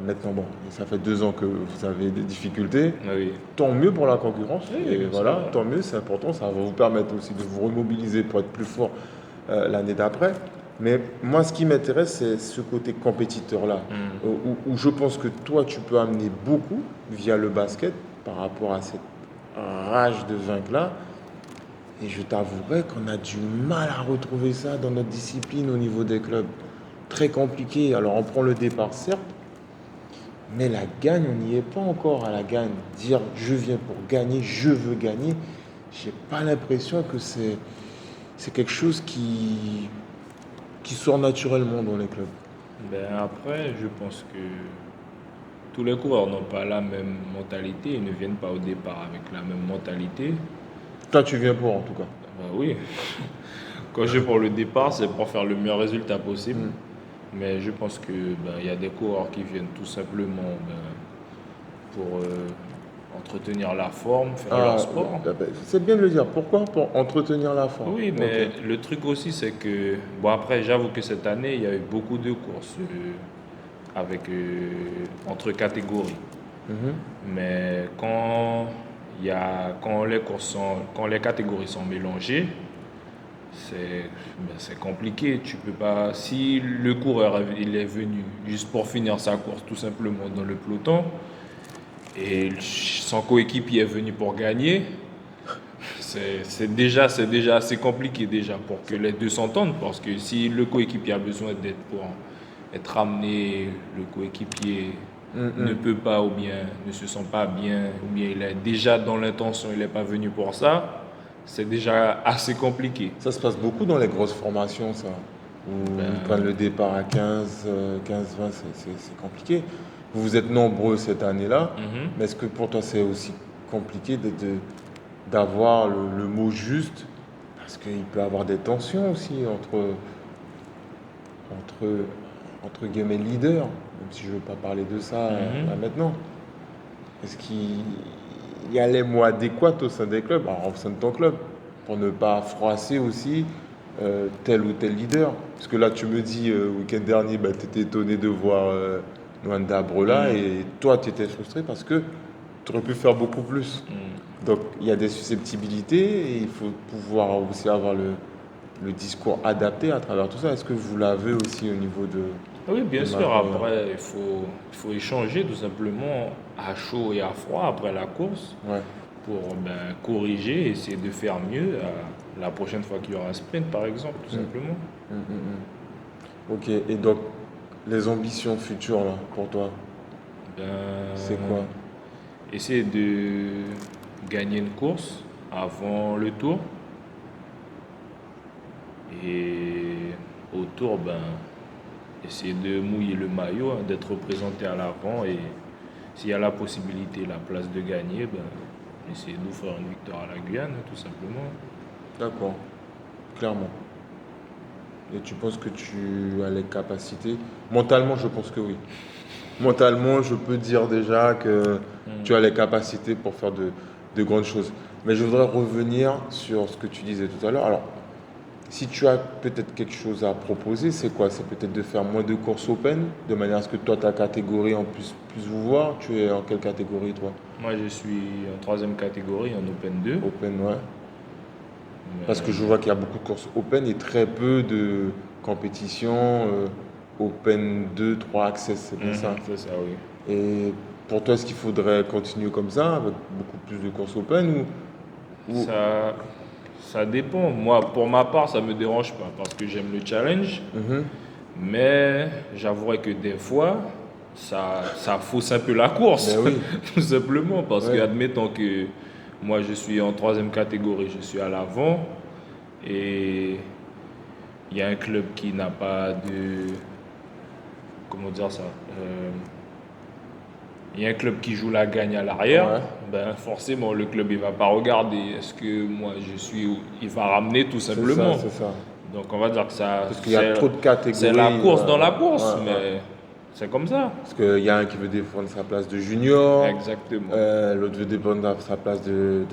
Maintenant, bon, ça fait 2 ans que vous avez des difficultés. Oui. Tant mieux pour la concurrence. Oui, Et bien sûr, voilà, ouais. tant mieux, c'est important. Ça va vous permettre aussi de vous remobiliser pour être plus fort l'année d'après. Mais moi, ce qui m'intéresse, c'est ce côté compétiteur-là, où je pense que toi, tu peux amener beaucoup via le basket par rapport à cette rage de vaincre-là. Et je t'avouerai qu'on a du mal à retrouver ça dans notre discipline au niveau des clubs. Très compliqué. Alors, on prend le départ, certes, mais la gagne, on n'y est pas encore à la gagne. Dire je viens pour gagner, je veux gagner, j'ai pas l'impression que c'est quelque chose qui sort naturellement dans les clubs. Ben après, je pense que tous les coureurs n'ont pas la même mentalité, ils ne viennent pas au départ avec la même mentalité. Toi, tu viens pour, en tout cas. Bah oui, quand je vais pour le départ, c'est pour faire le meilleur résultat possible. Hmm. Mais je pense que il y a des coureurs qui viennent tout simplement pour entretenir la forme, faire leur sport. C'est bien de le dire. Pourquoi? Pour entretenir la forme. Oui, mais Ok. le truc aussi, c'est que, bon après, j'avoue que cette année, il y a eu beaucoup de courses avec, entre catégories. Mhm. Mais quand les catégories sont mélangées, c'est compliqué. Tu peux pas, si le coureur il est venu juste pour finir sa course tout simplement dans le peloton et son coéquipier est venu pour gagner, c'est déjà assez compliqué déjà pour que les deux s'entendent parce que si le coéquipier a besoin d'être pour être amené, le coéquipier ne Mhm. peut pas ou bien ne se sent pas bien ou bien il est déjà dans l'intention, il n'est pas venu pour ça, c'est déjà assez compliqué. Ça se passe beaucoup dans les grosses formations, ça. Où ils prennent Ben, le départ à 15, 20, c'est compliqué. Vous êtes nombreux cette année-là, mhm. mais est-ce que pour toi c'est aussi compliqué d'avoir le mot juste? Parce qu'il peut y avoir des tensions aussi entre, entre guillemets leaders, même si je ne veux pas parler de ça là Mhm. maintenant. Est-ce qu'il y a les mots adéquats au sein des clubs, alors au sein de ton club, pour ne pas froisser aussi tel ou tel leader? Parce que là, tu me dis, week-end dernier, bah, tu étais étonné de voir Nwanda Brola Mhm. et toi, tu étais frustré parce que tu aurais pu faire beaucoup plus. Mhm. Donc, il y a des susceptibilités et il faut pouvoir aussi avoir le discours adapté à travers tout ça. Est-ce que vous l'avez aussi au niveau Oui, bien de sûr, Magoya? après, il faut échanger tout simplement à chaud et à froid après la course Ouais. pour corriger, essayer de faire mieux la prochaine fois qu'il y aura un sprint, par exemple, tout Mm, simplement. mm, mm, mm. Ok, et donc les ambitions futures là, pour toi, c'est Ben, quoi? essayer de gagner une course avant le tour et au tour, essayer de mouiller le maillot, hein, d'être représenté à l'avant et s'il y a la possibilité, la place de gagner, essayer d'offrir une victoire à la Guyane, tout simplement. D'accord, clairement. Et tu penses que tu as les capacités? Mentalement, je pense que oui. Mentalement, je peux dire déjà que Hmm. tu as les capacités pour faire de grandes choses. Mais je voudrais revenir sur ce que tu disais tout à l'heure. Alors, si tu as peut-être quelque chose à proposer, c'est quoi? C'est peut-être de faire moins de courses open, de manière à ce que toi, ta catégorie en plus vous voir. Tu es en quelle catégorie, toi? Moi, je suis en troisième catégorie, en Open 2. Open, ouais. Parce que je Mais vois qu'il y a beaucoup de courses open et très peu de compétitions open 2, 3 access, c'est bien ça. c'est ça, oui. Et pour toi, est-ce qu'il faudrait continuer comme ça, avec beaucoup plus de courses open ou... Ça, ça dépend. Moi, pour ma part, ça me dérange pas parce que j'aime le challenge. Mhm. Mais j'avouerai que des fois, ça fausse un peu la Ben course, oui, tout simplement. Parce que, ouais. admettons que moi, je suis en troisième catégorie, je suis à l'avant, et il y a un club qui n'a pas de... Comment dire ça? Il y a un club qui joue la gagne à l'arrière, Ouais, ben forcément, le club, il va pas regarder. Est-ce que moi, je suis où? Il va ramener tout c'est ça, simplement. c'est ça. Donc, on va dire que ça, Parce qu'il y a trop de c'est la catégories. course dans la Ouais, course, ouais. mais c'est comme ça. Parce qu'il y a un qui veut défendre sa place de junior, Exactement. l'autre veut défendre sa place de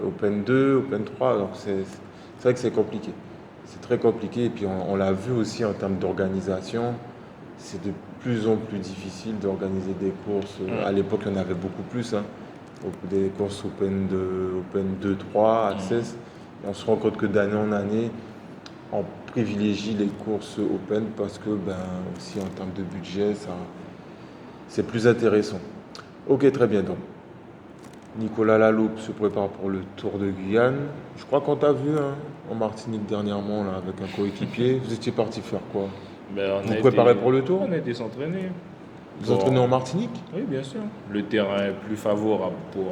Open 2, Open 3. Donc c'est vrai que c'est compliqué. C'est très compliqué. Et puis on l'a vu aussi en termes d'organisation. C'est de plus en plus difficile d'organiser des courses. Mm, À l'époque, il y en avait beaucoup plus, hein. Des courses Open 2, 3, mm. Access. Et on se rend compte que d'année en année, on privilégie les courses Open parce que, ben, aussi en termes de budget, ça, c'est plus intéressant. Ok, très bien. Donc, Nicolas Laloupe se prépare pour le Tour de Guyane. Je crois qu'on t'a vu hein, en Martinique dernièrement là, avec un coéquipier. Vous étiez parti faire quoi? Vous préparez pour le Tour? On a été s'entraîner. Vous entraînez Bon, en Martinique? oui, bien sûr. Le terrain est plus favorable pour.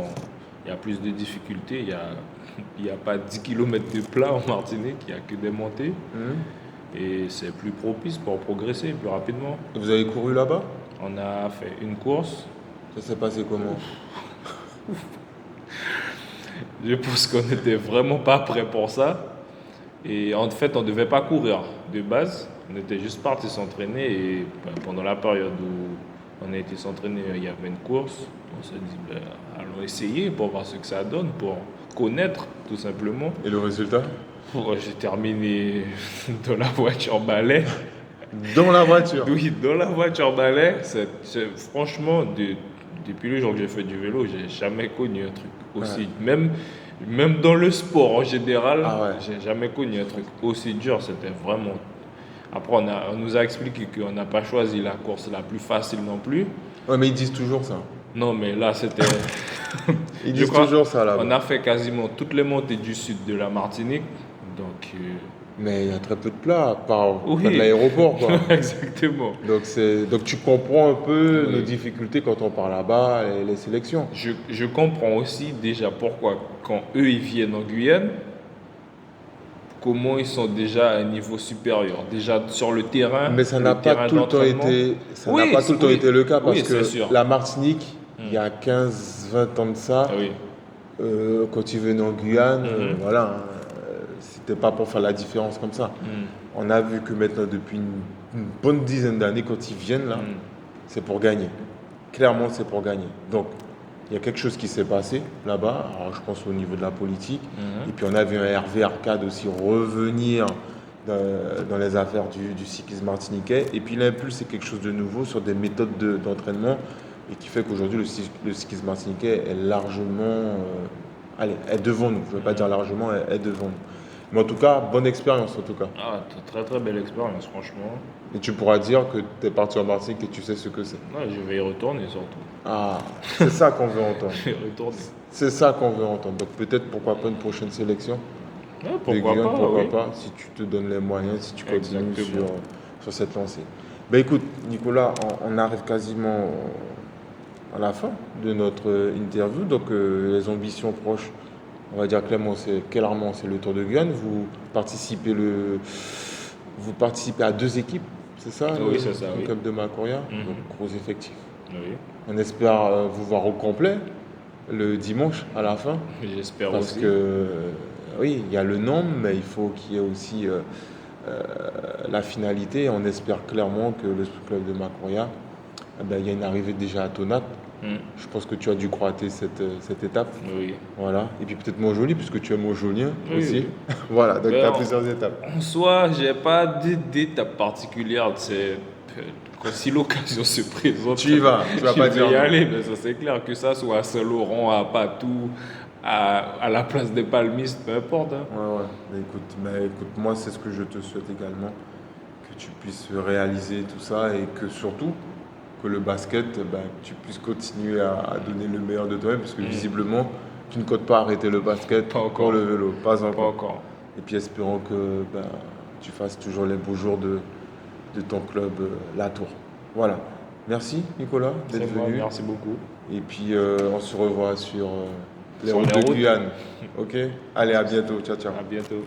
Il y a plus de difficultés. Il y a pas 10 kilomètres de plat en Martinique. Il n'y a que des montées. Mhm. Et c'est plus propice pour progresser plus rapidement. Vous avez couru là-bas? On a fait une course Ça s'est passé comment? Je pense qu'on n'était vraiment pas prêt pour ça. Et en fait, on ne devait pas courir de base. On était juste parti s'entraîner. Et pendant la période où on a été s'entraîner, il y avait une course. On s'est dit, allons essayer pour voir ce que ça donne, pour connaître tout simplement. Et le résultat? J'ai terminé dans la voiture balai. Dans la voiture. Oui, dans la voiture balai. Franchement, depuis le jour que j'ai fait du vélo, j'ai jamais connu un truc aussi. Même dans le sport en général, j'ai jamais connu un truc aussi dur. C'était vraiment. Après, on nous a expliqué qu'on n'a pas choisi la course la plus facile non plus. Ouais, mais ils disent toujours ça. Non, mais là, c'était. Ils disent toujours ça là-bas. On a fait quasiment toutes les montées du sud de la Martinique. Donc. Mais il y a très peu de plats, par près de l'aéroport, quoi. Exactement. Donc tu comprends un peu nos difficultés quand on part là-bas et les sélections. Je comprends aussi déjà pourquoi, quand eux ils viennent en Guyane, comment ils sont déjà à un niveau supérieur, déjà sur le terrain. Mais ça n'a pas tout le temps été le cas parce que la Martinique, il y a 15-20 ans de ça, quand ils venaient en Guyane, voilà. C'était pas pour faire la différence comme ça. On a vu que maintenant, depuis une bonne dizaine d'années, quand ils viennent là, c'est pour gagner. Clairement, c'est pour gagner. Donc, il y a quelque chose qui s'est passé là-bas. Alors, je pense au niveau de la politique. Et puis, on a vu un Hervé Arcade aussi revenir dans les affaires du cyclisme martiniquais. Et puis, l'impulse, c'est quelque chose de nouveau sur des méthodes d'entraînement et qui fait qu'aujourd'hui, le cyclisme martiniquais est largement... est devant nous. Je ne veux pas dire largement, est devant nous. Mais en tout cas, bonne expérience en tout cas. Ah, très très belle expérience, franchement. Et tu pourras dire que tu es parti en Martinique et tu sais ce que c'est. Non, je vais y retourner surtout. Ah, c'est ça qu'on veut entendre. Je vais y retourner. C'est ça qu'on veut entendre. Donc peut-être pourquoi pas une prochaine sélection. Pourquoi pas, si tu te donnes les moyens, si tu continues sur cette lancée. Ben écoute, Nicolas, on arrive quasiment à la fin de notre interview. Donc les ambitions proches. On va dire clairement, c'est le Tour de Guyane. Vous participez à 2 équipes, c'est ça? Oui, c'est ça. Le club de Macoria, donc gros effectif. Oui. On espère vous voir au complet le dimanche à la fin. J'espère aussi. Parce que, oui, il y a le nombre, mais il faut qu'il y ait aussi la finalité. On espère clairement que le club de Macoria, il y a une arrivée déjà à Tonat. Je pense que tu as dû croiter cette étape. Oui. Voilà. Et puis peut-être Montjoly, puisque tu es Montjolien aussi. Voilà, donc tu as plusieurs étapes. En soi, je n'ai pas d'étape particulière. Si l'occasion se présente, tu vas pas dire. Je vais y aller, mais ça c'est clair. Que ça soit à Saint-Laurent, à Patou, à la place des Palmistes, peu importe. Hein. Ouais. Mais écoute, moi c'est ce que je te souhaite également. Que tu puisses réaliser tout ça et que surtout, que le basket, tu puisses continuer à donner le meilleur de toi-même, parce que visiblement, tu ne comptes pas arrêter le basket pour le vélo. Pas encore. Et puis espérons que tu fasses toujours les beaux jours de ton club, La Tour. Voilà. Merci Nicolas d'être venu. Merci beaucoup. Et puis on se revoit sur les routes de Guyane. Ok. Allez, à bientôt. Ciao. À bientôt.